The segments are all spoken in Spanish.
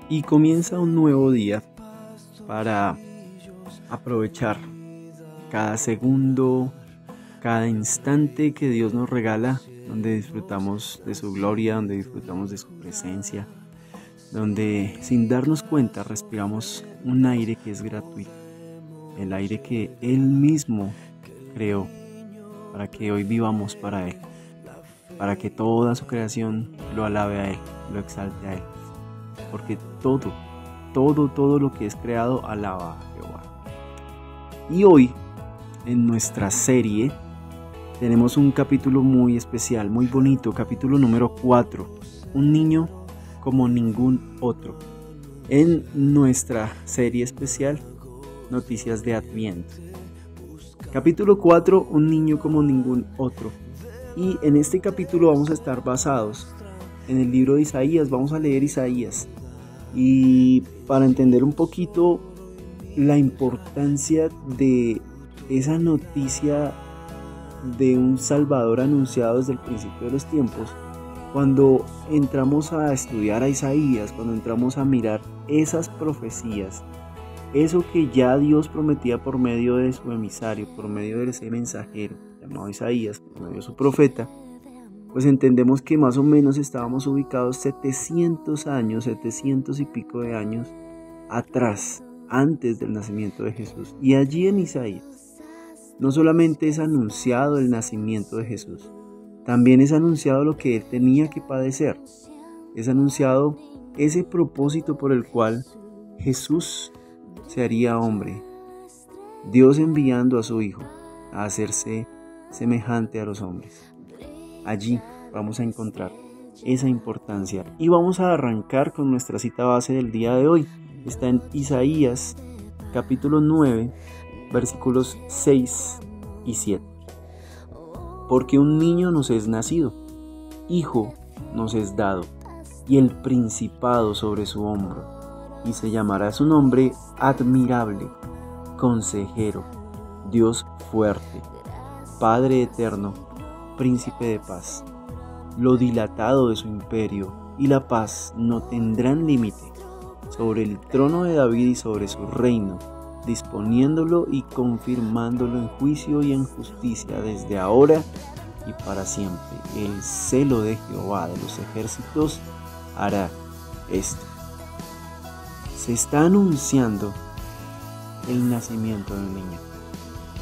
y comienza un nuevo día para aprovechar cada segundo, cada instante que Dios nos regala, donde disfrutamos de su gloria, donde disfrutamos de su presencia, donde sin darnos cuenta respiramos un aire que es gratuito, el aire que Él mismo creó para que hoy vivamos para Él, para que toda su creación lo alabe a Él, lo exalte a Él, porque todo lo que es creado alaba a Jehová. Y hoy, en nuestra serie, tenemos un capítulo muy especial, muy bonito, capítulo número 4, un niño como ningún otro, en nuestra serie especial, Noticias de Adviento. Capítulo 4, un niño como ningún otro. Y en este capítulo vamos a estar basados en el libro de Isaías, vamos a leer Isaías. Y para entender un poquito la importancia de esa noticia de un Salvador anunciado desde el principio de los tiempos, cuando entramos a estudiar a Isaías, cuando entramos a mirar esas profecías, eso que ya Dios prometía por medio de su emisario, por medio de ese mensajero llamado Isaías, por medio de su profeta, pues entendemos que más o menos estábamos ubicados 700 y pico de años atrás, antes del nacimiento de Jesús. Y allí en Isaías no solamente es anunciado el nacimiento de Jesús, también es anunciado lo que Él tenía que padecer. Es anunciado ese propósito por el cual Jesús se haría hombre, Dios enviando a su Hijo a hacerse semejante a los hombres. Allí vamos a encontrar esa importancia y vamos a arrancar con nuestra cita base del día de hoy. Está en Isaías capítulo 9 versículos 6 y 7. Porque un niño nos es nacido, hijo nos es dado, y el principado sobre su hombro, y se llamará su nombre Admirable, Consejero, Dios fuerte, Padre eterno, Príncipe de paz. Lo dilatado de su imperio y la paz no tendrán límite sobre el trono de David y sobre su reino, disponiéndolo y confirmándolo en juicio y en justicia desde ahora y para siempre. El celo de Jehová de los ejércitos hará esto. Se está anunciando el nacimiento de un niño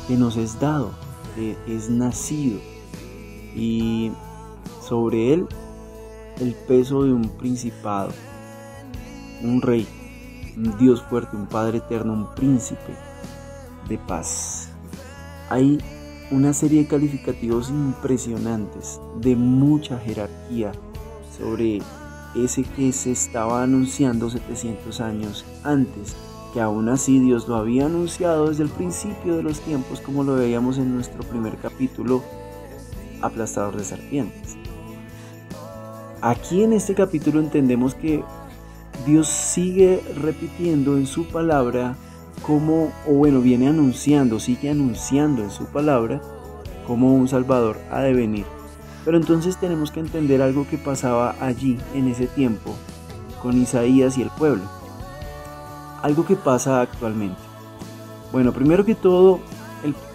que nos es dado, que es nacido, y sobre él el peso de un principado, un rey, un Dios fuerte, un Padre eterno, un príncipe de paz. Hay una serie de calificativos impresionantes, de mucha jerarquía, sobre ese que se estaba anunciando 700 años antes, que aún así Dios lo había anunciado desde el principio de los tiempos, como lo veíamos en nuestro primer capítulo, Aplastador de serpientes. Aquí en este capítulo entendemos que Dios sigue repitiendo en su palabra sigue anunciando en su palabra cómo un Salvador ha de venir. Pero entonces tenemos que entender algo que pasaba allí en ese tiempo con Isaías y el pueblo. Algo que pasa actualmente. Bueno, primero que todo,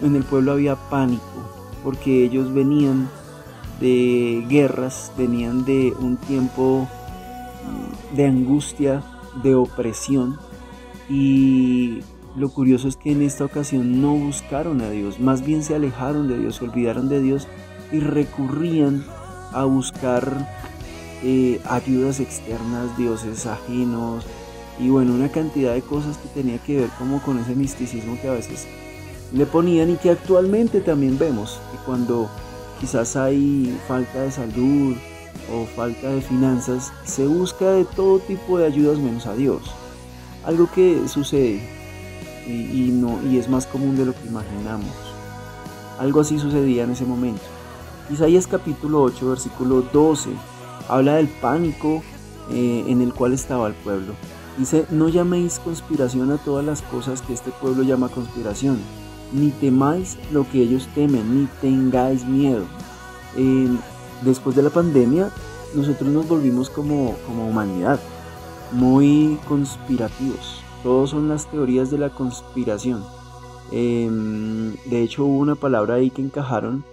en el pueblo había pánico, porque ellos venían de guerras, venían de un tiempo de angustia, de opresión, y lo curioso es que en esta ocasión no buscaron a Dios, más bien se alejaron de Dios, se olvidaron de Dios y recurrían a buscar ayudas externas, dioses ajenos, y bueno, una cantidad de cosas que tenía que ver como con ese misticismo que a veces le ponían, y que actualmente también vemos que cuando quizás hay falta de salud o falta de finanzas, se busca de todo tipo de ayudas menos a Dios. Algo que sucede y es más común de lo que imaginamos. Algo así sucedía en ese momento. Isaías capítulo 8 versículo 12 habla del pánico en el cual estaba el pueblo. Dice: no llaméis conspiración a todas las cosas que este pueblo llama conspiración, ni temáis lo que ellos temen, ni tengáis miedo. Después de la pandemia, nosotros nos volvimos como humanidad. muy conspirativos. Todos son las teorías de la conspiración. De hecho hubo una palabra ahí que encajaron.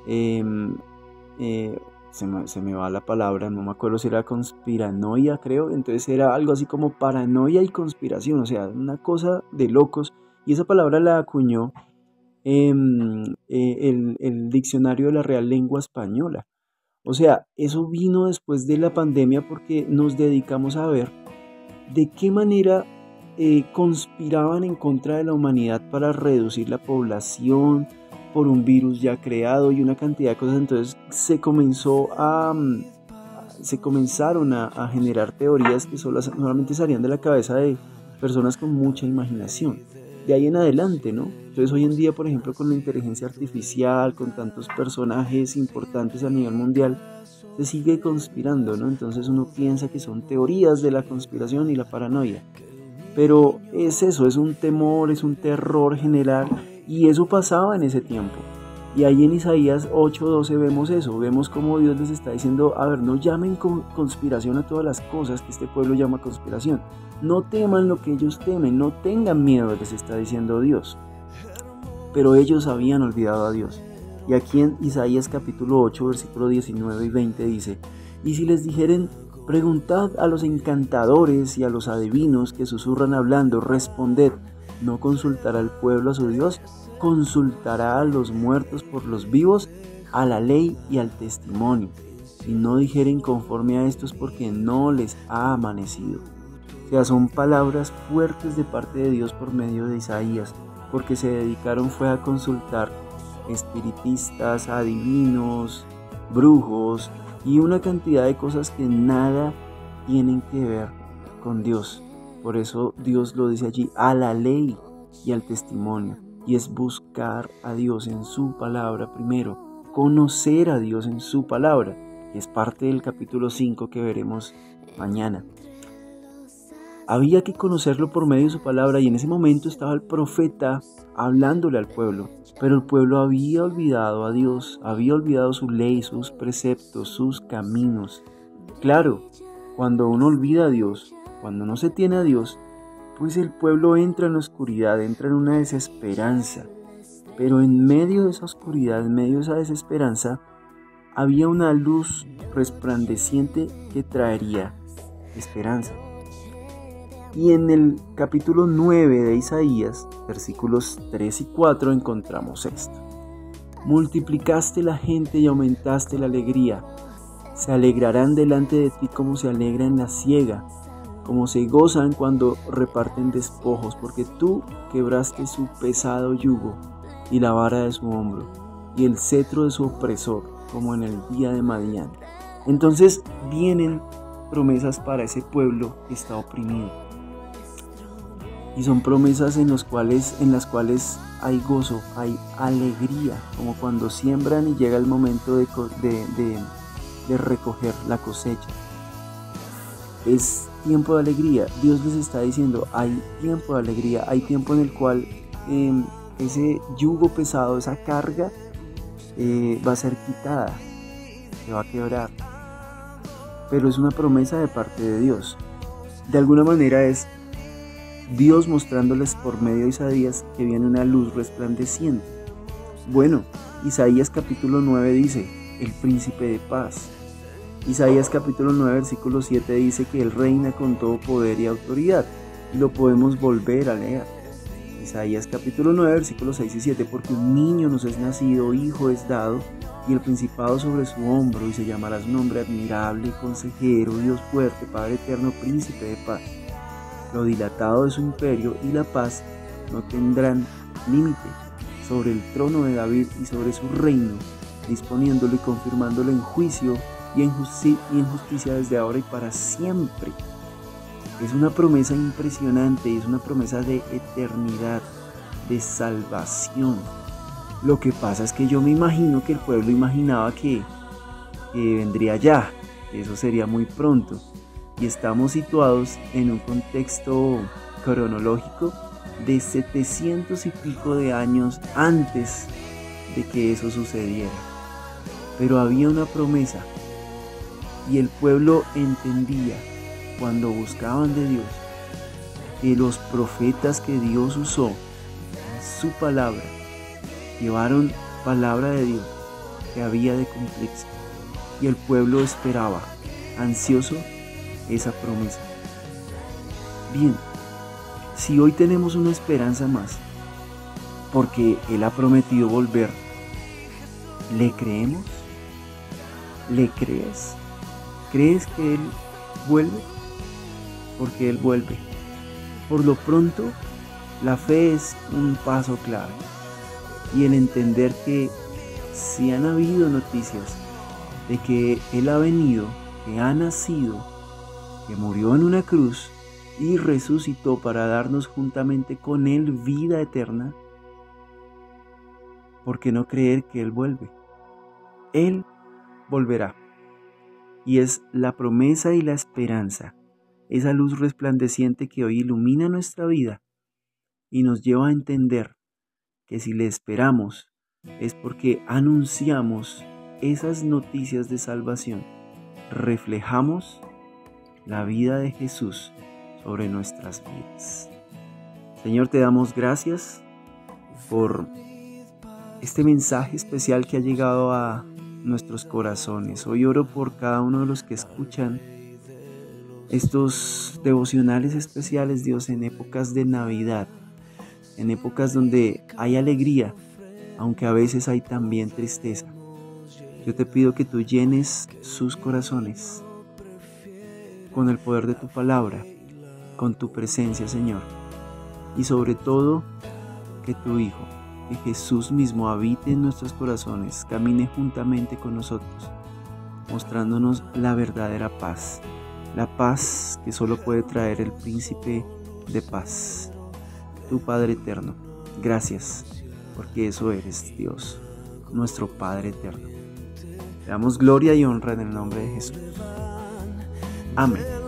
em, se me va la palabra, no me acuerdo si era conspiranoia, creo. Entonces era algo así como paranoia y conspiración, o sea, una cosa de locos. Y esa palabra la acuñó el diccionario de la Real Lengua Española. O sea, eso vino después de la pandemia porque nos dedicamos a ver de qué manera conspiraban en contra de la humanidad para reducir la población por un virus ya creado y una cantidad de cosas. Entonces se comenzaron a generar teorías que solamente salían de la cabeza de personas con mucha imaginación. De ahí en adelante, ¿no? Entonces hoy en día, por ejemplo, con la inteligencia artificial, con tantos personajes importantes a nivel mundial, se sigue conspirando, ¿no? Entonces uno piensa que son teorías de la conspiración y la paranoia. Pero es eso, es un temor, es un terror general, y eso pasaba en ese tiempo. Y ahí en Isaías 8:12 vemos eso, vemos cómo Dios les está diciendo, a ver, no llamen conspiración a todas las cosas que este pueblo llama conspiración. No teman lo que ellos temen, no tengan miedo, les está diciendo Dios. Pero ellos habían olvidado a Dios. Y aquí en Isaías capítulo 8, versículo 19 y 20 dice, y si les dijeren, preguntad a los encantadores y a los adivinos que susurran hablando, responded, ¿no consultará el pueblo a su Dios? ¿Consultará a los muertos por los vivos? A la ley y al testimonio. Y no dijeren conforme a estos porque no les ha amanecido. O sea, son palabras fuertes de parte de Dios por medio de Isaías, porque se dedicaron fue a consultar espiritistas, adivinos, brujos y una cantidad de cosas que nada tienen que ver con Dios. Por eso Dios lo dice allí, a la ley y al testimonio. Y es buscar a Dios en su palabra primero, conocer a Dios en su palabra. Es parte del capítulo 5 que veremos mañana. Había que conocerlo por medio de su palabra, y en ese momento estaba el profeta hablándole al pueblo. Pero el pueblo había olvidado a Dios, había olvidado su ley, sus preceptos, sus caminos. Claro, cuando uno olvida a Dios, cuando no se tiene a Dios, pues el pueblo entra en la oscuridad, entra en una desesperanza. Pero en medio de esa oscuridad, en medio de esa desesperanza, había una luz resplandeciente que traería esperanza. Y en el capítulo 9 de Isaías, versículos 3 y 4, encontramos esto. Multiplicaste la gente y aumentaste la alegría. Se alegrarán delante de ti como se alegra en la siega, como se gozan cuando reparten despojos, porque tú quebraste su pesado yugo y la vara de su hombro, y el cetro de su opresor, como en el día de Madián. Entonces vienen promesas para ese pueblo que está oprimido. Y son promesas en las cuales hay gozo, hay alegría, como cuando siembran y llega el momento de recoger la cosecha. Es tiempo de alegría. Dios les está diciendo, hay tiempo de alegría, hay tiempo en el cual ese yugo pesado, esa carga va a ser quitada, se va a quebrar. Pero es una promesa de parte de Dios. De alguna manera es Dios mostrándoles por medio de Isaías que viene una luz resplandeciente. Bueno, Isaías capítulo 9 dice, el príncipe de paz. Isaías capítulo 9 versículo 7 dice que Él reina con todo poder y autoridad. Y lo podemos volver a leer. Isaías capítulo 9 versículos 6 y 7, porque un niño nos es nacido, hijo es dado, y el principado sobre su hombro, y se llamará su nombre admirable, consejero, Dios fuerte, Padre eterno, príncipe de paz. Lo dilatado de su imperio y la paz no tendrán límite sobre el trono de David y sobre su reino, disponiéndolo y confirmándolo en juicio y en justicia desde ahora y para siempre. Es una promesa impresionante, es una promesa de eternidad, de salvación. Lo que pasa es que yo me imagino que el pueblo imaginaba que vendría ya, que eso sería muy pronto. Y estamos situados en un contexto cronológico de 700 y pico de años antes de que eso sucediera. Pero había una promesa y el pueblo entendía cuando buscaban de Dios, que los profetas que Dios usó en su palabra llevaron palabra de Dios que había de cumplirse, y el pueblo esperaba, ansioso, esa promesa. Bien, si hoy tenemos una esperanza más, porque Él ha prometido volver, ¿le creemos? ¿Le crees? ¿Crees que Él vuelve? Porque Él vuelve. Por lo pronto, la fe es un paso clave, y el entender que si han habido noticias de que Él ha venido, que ha nacido, que murió en una cruz y resucitó para darnos juntamente con Él vida eterna, ¿por qué no creer que Él vuelve? Él volverá. Y es la promesa y la esperanza, esa luz resplandeciente que hoy ilumina nuestra vida y nos lleva a entender que si le esperamos es porque anunciamos esas noticias de salvación, reflejamos la vida de Jesús sobre nuestras vidas. Señor, te damos gracias por este mensaje especial que ha llegado a nuestros corazones. Hoy oro por cada uno de los que escuchan estos devocionales especiales, Dios, en épocas de Navidad, en épocas donde hay alegría, aunque a veces hay también tristeza. Yo te pido que tú llenes sus corazones con el poder de tu palabra, con tu presencia, Señor, y sobre todo que tu Hijo, que Jesús mismo habite en nuestros corazones, camine juntamente con nosotros, mostrándonos la verdadera paz, la paz que solo puede traer el Príncipe de paz, tu Padre eterno. Gracias, porque eso eres, Dios, nuestro Padre eterno. Te damos gloria y honra en el nombre de Jesús. Amén.